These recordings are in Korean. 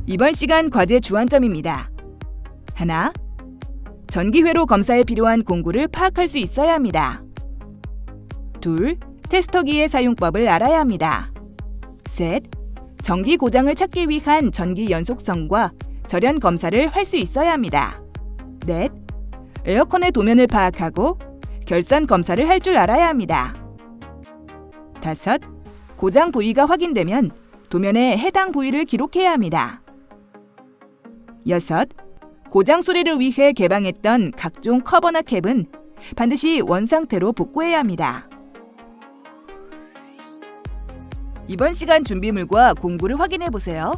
이번 시간 과제 주안점입니다. 하나, 전기회로 검사에 필요한 공구를 파악할 수 있어야 합니다. 둘, 테스터기의 사용법을 알아야 합니다. 셋, 전기 고장을 찾기 위한 전기 연속성과 절연 검사를 할 수 있어야 합니다. 넷, 에어컨의 도면을 파악하고 결선 검사를 할 줄 알아야 합니다. 다섯, 고장 부위가 확인되면 도면에 해당 부위를 기록해야 합니다. 여섯, 고장 수리를 위해 개방했던 각종 커버나 캡은 반드시 원상태로 복구해야 합니다. 이번 시간 준비물과 공구를 확인해 보세요.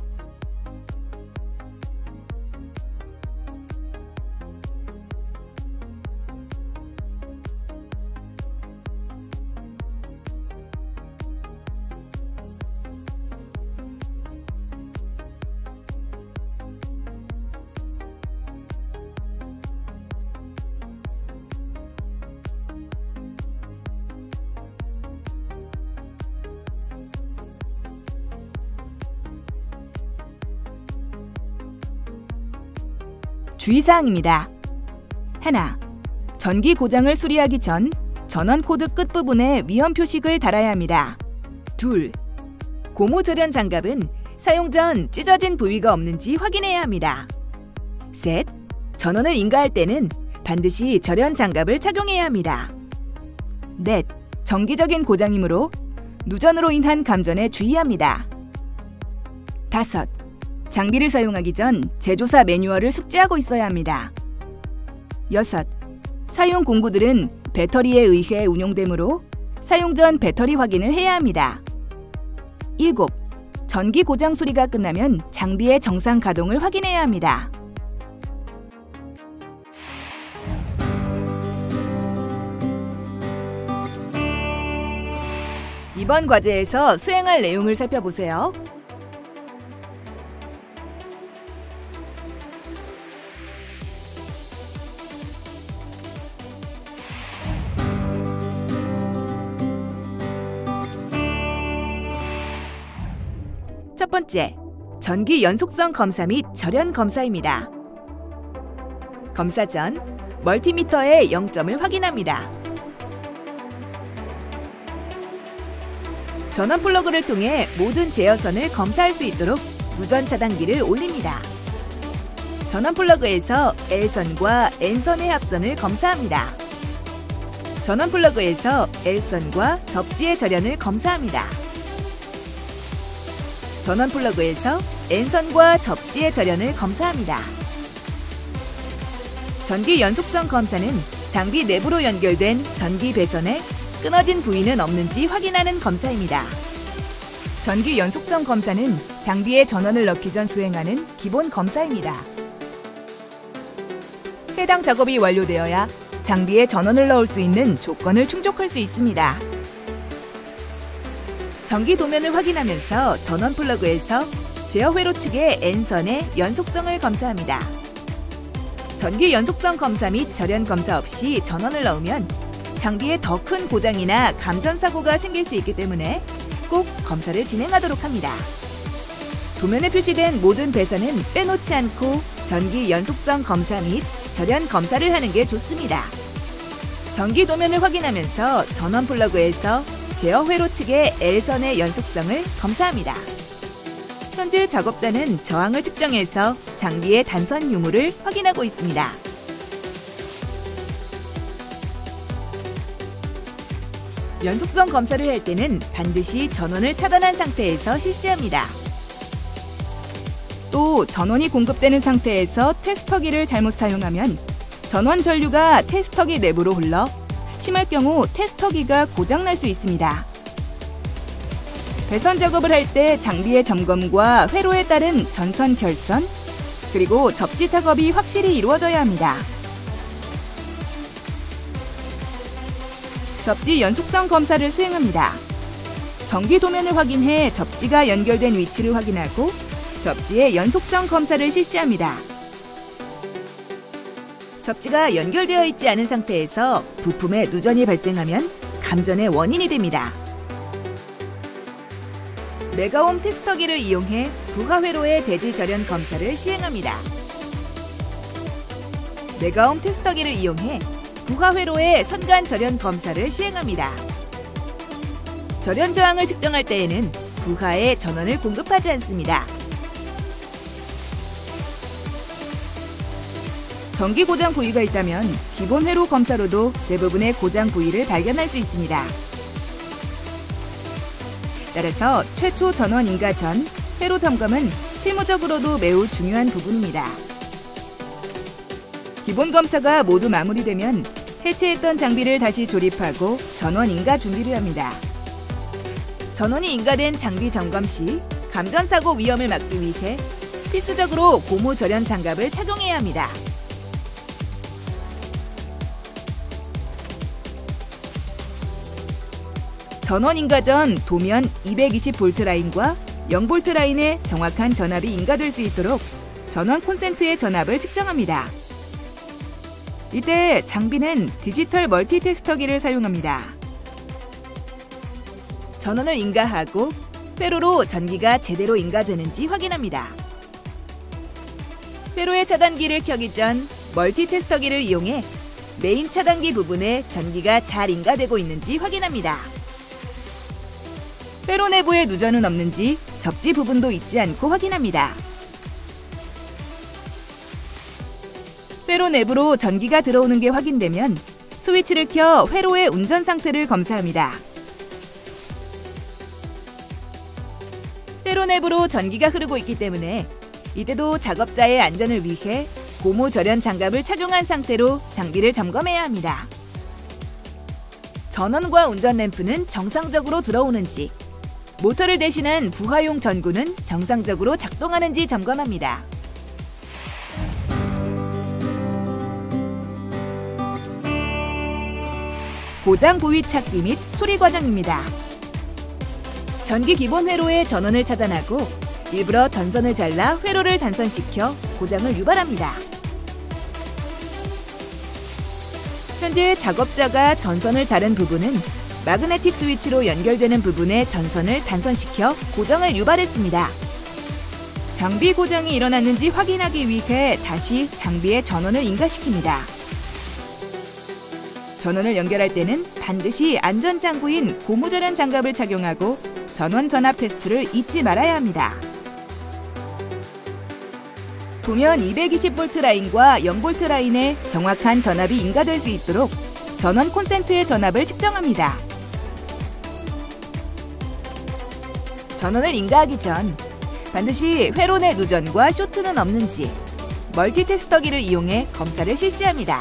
주의사항입니다. 하나, 전기 고장을 수리하기 전 전원 코드 끝부분에 위험 표식을 달아야 합니다. 둘, 고무 절연 장갑은 사용 전 찢어진 부위가 없는지 확인해야 합니다. 셋, 전원을 인가할 때는 반드시 절연 장갑을 착용해야 합니다. 넷, 정기적인 고장이므로 누전으로 인한 감전에 주의합니다. 다섯, 장비를 사용하기 전 제조사 매뉴얼을 숙지하고 있어야 합니다. 여섯, 사용 공구들은 배터리에 의해 운용되므로 사용 전 배터리 확인을 해야 합니다. 일곱, 전기 고장 수리가 끝나면 장비의 정상 가동을 확인해야 합니다. 이번 과제에서 수행할 내용을 살펴보세요. 첫 번째, 전기 연속성 검사 및 절연 검사입니다. 검사 전 멀티미터의 0점을 확인합니다. 전원 플러그를 통해 모든 제어선을 검사할 수 있도록 누전 차단기를 올립니다. 전원 플러그에서 L선과 N선의 합선을 검사합니다. 전원 플러그에서 L선과 접지의 절연을 검사합니다. 전원 플러그에서 N선과 접지의 절연을 검사합니다. 전기 연속성 검사는 장비 내부로 연결된 전기 배선에 끊어진 부위는 없는지 확인하는 검사입니다. 전기 연속성 검사는 장비에 전원을 넣기 전 수행하는 기본 검사입니다. 해당 작업이 완료되어야 장비에 전원을 넣을 수 있는 조건을 충족할 수 있습니다. 전기 도면을 확인하면서 전원 플러그에서 제어 회로 측의 N선의 연속성을 검사합니다. 전기 연속성 검사 및 절연 검사 없이 전원을 넣으면 장비에 더 큰 고장이나 감전 사고가 생길 수 있기 때문에 꼭 검사를 진행하도록 합니다. 도면에 표시된 모든 배선은 빼놓지 않고 전기 연속성 검사 및 절연 검사를 하는 게 좋습니다. 전기 도면을 확인하면서 전원 플러그에서 제어 회로 측의 L선의 연속성을 검사합니다. 현재 작업자는 저항을 측정해서 장비의 단선 유무를 확인하고 있습니다. 연속성 검사를 할 때는 반드시 전원을 차단한 상태에서 실시합니다. 또 전원이 공급되는 상태에서 테스터기를 잘못 사용하면 전원 전류가 테스터기 내부로 흘러 심할 경우 테스터기가 고장날 수 있습니다. 배선 작업을 할 때 장비의 점검과 회로에 따른 전선 결선, 그리고 접지 작업이 확실히 이루어져야 합니다. 접지 연속성 검사를 수행합니다. 전기 도면을 확인해 접지가 연결된 위치를 확인하고 접지의 연속성 검사를 실시합니다. 접지가 연결되어 있지 않은 상태에서 부품에 누전이 발생하면 감전의 원인이 됩니다. 메가홈 테스터기를 이용해 부하 회로의 대지 절연 검사를 시행합니다. 메가홈 테스터기를 이용해 부하 회로의 선간 절연 검사를 시행합니다. 절연 저항을 측정할 때에는 부하에 전원을 공급하지 않습니다. 전기 고장 부위가 있다면 기본 회로 검사로도 대부분의 고장 부위를 발견할 수 있습니다. 따라서 최초 전원 인가 전 회로 점검은 실무적으로도 매우 중요한 부분입니다. 기본 검사가 모두 마무리되면 해체했던 장비를 다시 조립하고 전원 인가 준비를 합니다. 전원이 인가된 장비 점검 시 감전사고 위험을 막기 위해 필수적으로 고무 절연 장갑을 착용해야 합니다. 전원 인가 전 도면 220V 라인과 0V 라인의 정확한 전압이 인가될 수 있도록 전원 콘센트의 전압을 측정합니다. 이때 장비는 디지털 멀티 테스터기를 사용합니다. 전원을 인가하고 회로로 전기가 제대로 인가되는지 확인합니다. 회로의 차단기를 켜기 전 멀티 테스터기를 이용해 메인 차단기 부분에 전기가 잘 인가되고 있는지 확인합니다. 회로 내부에 누전은 없는지 접지 부분도 있지 않고 확인합니다. 회로 내부로 전기가 들어오는 게 확인되면 스위치를 켜 회로의 운전 상태를 검사합니다. 회로 내부로 전기가 흐르고 있기 때문에 이때도 작업자의 안전을 위해 고무 절연 장갑을 착용한 상태로 장비를 점검해야 합니다. 전원과 운전 램프는 정상적으로 들어오는지, 모터를 대신한 부하용 전구는 정상적으로 작동하는지 점검합니다. 고장 부위 찾기 및 수리 과정입니다. 전기 기본 회로의 전원을 차단하고 일부러 전선을 잘라 회로를 단선시켜 고장을 유발합니다. 현재 작업자가 전선을 자른 부분은 마그네틱 스위치로 연결되는 부분의 전선을 단선시켜 고장을 유발했습니다. 장비 고장이 일어났는지 확인하기 위해 다시 장비의 전원을 인가시킵니다. 전원을 연결할 때는 반드시 안전장구인 고무절연 장갑을 착용하고 전원 전압 테스트를 잊지 말아야 합니다. 도면 220V 라인과 0V 라인에 정확한 전압이 인가될 수 있도록 전원 콘센트의 전압을 측정합니다. 전원을 인가하기 전 반드시 회로 내 누전과 쇼트는 없는지 멀티 테스터기를 이용해 검사를 실시합니다.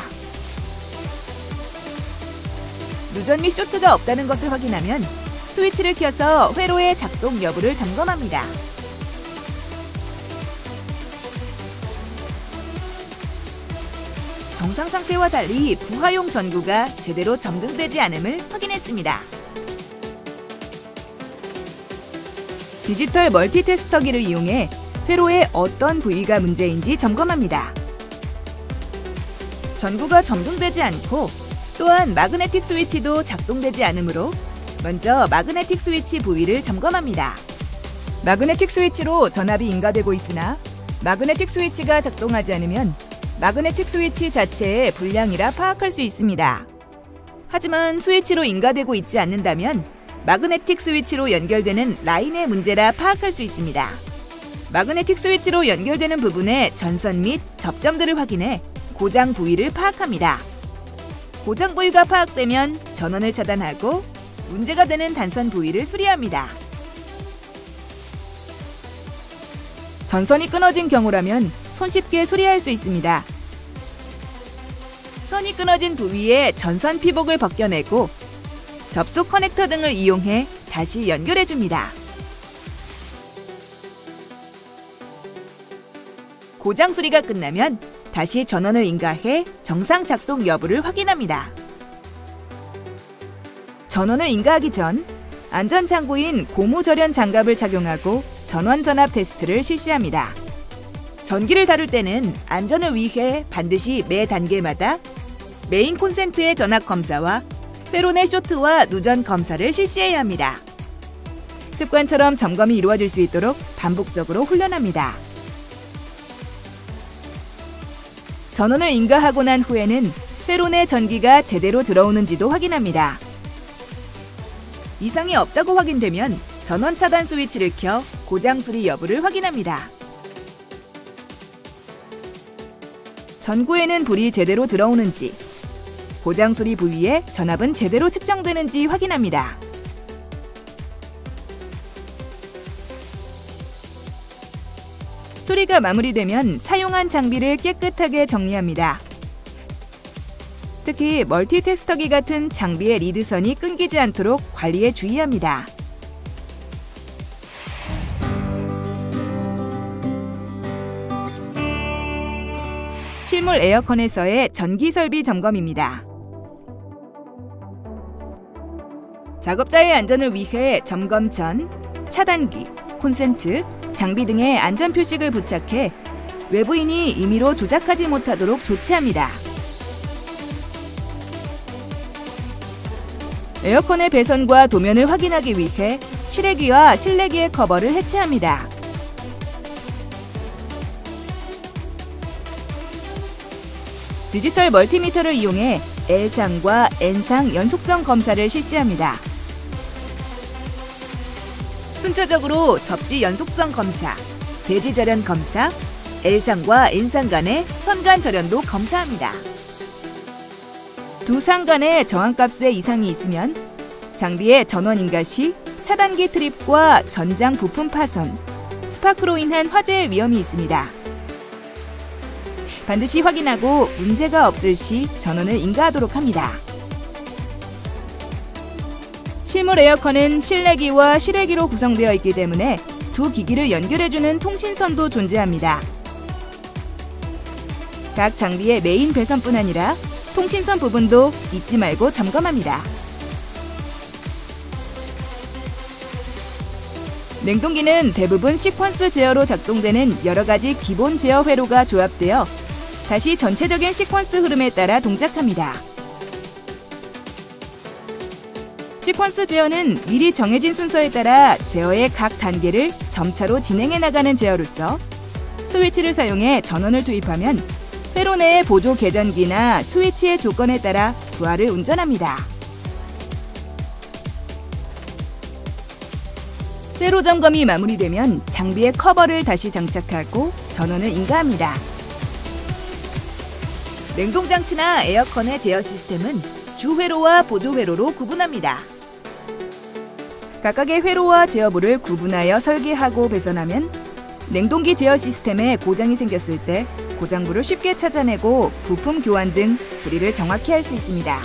누전 및 쇼트가 없다는 것을 확인하면 스위치를 켜서 회로의 작동 여부를 점검합니다. 정상 상태와 달리 부하용 전구가 제대로 점등되지 않음을 확인했습니다. 디지털 멀티 테스터기를 이용해 회로의 어떤 부위가 문제인지 점검합니다. 전구가 점등되지 않고 또한 마그네틱 스위치도 작동되지 않으므로 먼저 마그네틱 스위치 부위를 점검합니다. 마그네틱 스위치로 전압이 인가되고 있으나 마그네틱 스위치가 작동하지 않으면 마그네틱 스위치 자체의 불량이라 파악할 수 있습니다. 하지만 스위치로 인가되고 있지 않는다면 마그네틱 스위치로 연결되는 라인의 문제라 파악할 수 있습니다. 마그네틱 스위치로 연결되는 부분의 전선 및 접점들을 확인해 고장 부위를 파악합니다. 고장 부위가 파악되면 전원을 차단하고 문제가 되는 단선 부위를 수리합니다. 전선이 끊어진 경우라면 손쉽게 수리할 수 있습니다. 선이 끊어진 부위에 전선 피복을 벗겨내고 접속 커넥터 등을 이용해 다시 연결해줍니다. 고장 수리가 끝나면 다시 전원을 인가해 정상 작동 여부를 확인합니다. 전원을 인가하기 전 안전장구인 고무절연 장갑을 착용하고 전원 전압 테스트를 실시합니다. 전기를 다룰 때는 안전을 위해 반드시 매 단계마다 메인 콘센트의 전압 검사와 회로 내 쇼트와 누전 검사를 실시해야 합니다. 습관처럼 점검이 이루어질 수 있도록 반복적으로 훈련합니다. 전원을 인가하고 난 후에는 회로 내 전기가 제대로 들어오는지도 확인합니다. 이상이 없다고 확인되면 전원 차단 스위치를 켜 고장 수리 여부를 확인합니다. 전구에는 불이 제대로 들어오는지, 고장 수리 부위에 전압은 제대로 측정되는지 확인합니다. 수리가 마무리되면 사용한 장비를 깨끗하게 정리합니다. 특히 멀티테스터기 같은 장비의 리드선이 끊기지 않도록 관리에 주의합니다. 실물 에어컨에서의 전기 설비 점검입니다. 작업자의 안전을 위해 점검 전 차단기, 콘센트, 장비 등의 안전 표식을 부착해 외부인이 임의로 조작하지 못하도록 조치합니다. 에어컨의 배선과 도면을 확인하기 위해 실외기와 실내기의 커버를 해체합니다. 디지털 멀티미터를 이용해 L상과 N상 연속성 검사를 실시합니다. 순차적으로 접지 연속성 검사, 대지 절연 검사, L상과 N상 간의 선간 절연도 검사합니다. 두 상 간의 저항값에 이상이 있으면 장비의 전원 인가 시 차단기 트립과 전장 부품 파손, 스파크로 인한 화재의 위험이 있습니다. 반드시 확인하고 문제가 없을 시 전원을 인가하도록 합니다. 실물 에어컨은 실내기와 실외기로 구성되어 있기 때문에 두 기기를 연결해주는 통신선도 존재합니다. 각 장비의 메인 배선뿐 아니라 통신선 부분도 잊지 말고 점검합니다. 냉동기는 대부분 시퀀스 제어로 작동되는 여러 가지 기본 제어 회로가 조합되어 다시 전체적인 시퀀스 흐름에 따라 동작합니다. 시퀀스 제어는 미리 정해진 순서에 따라 제어의 각 단계를 점차로 진행해 나가는 제어로서 스위치를 사용해 전원을 투입하면 회로 내의 보조 개전기나 스위치의 조건에 따라 부하를 운전합니다. 회로 점검이 마무리되면 장비의 커버를 다시 장착하고 전원을 인가합니다. 냉동장치나 에어컨의 제어 시스템은 주회로와 보조회로로 구분합니다. 각각의 회로와 제어부를 구분하여 설계하고 배선하면 냉동기 제어 시스템에 고장이 생겼을 때 고장부를 쉽게 찾아내고 부품 교환 등 수리를 정확히 할 수 있습니다.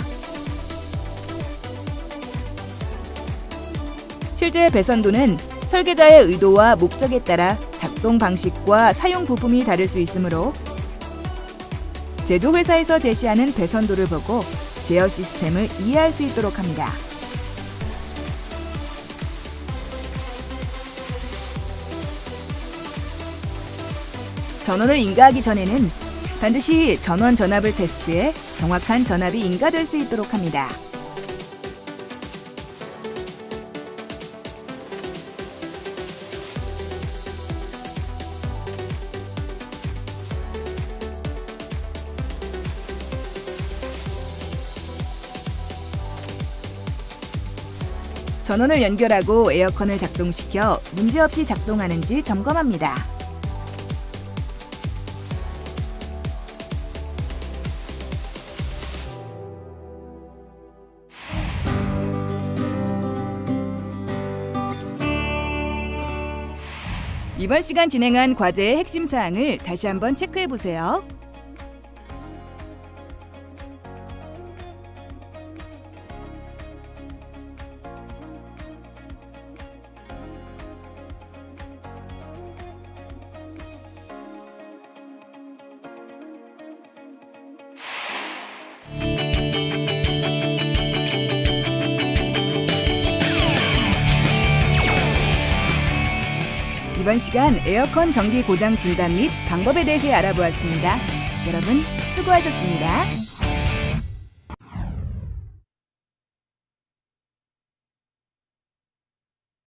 실제 배선도는 설계자의 의도와 목적에 따라 작동 방식과 사용 부품이 다를 수 있으므로 제조회사에서 제시하는 배선도를 보고 제어 시스템을 이해할 수 있도록 합니다. 전원을 인가하기 전에는 반드시 전원 전압을 테스트해 정확한 전압이 인가될 수 있도록 합니다. 전원을 연결하고 에어컨을 작동시켜 문제없이 작동하는지 점검합니다. 이번 시간 진행한 과제의 핵심 사항을 다시 한번 체크해 보세요. 이번 시간 에어컨 전기 고장 진단 및 방법에 대해 알아보았습니다. 여러분 수고하셨습니다.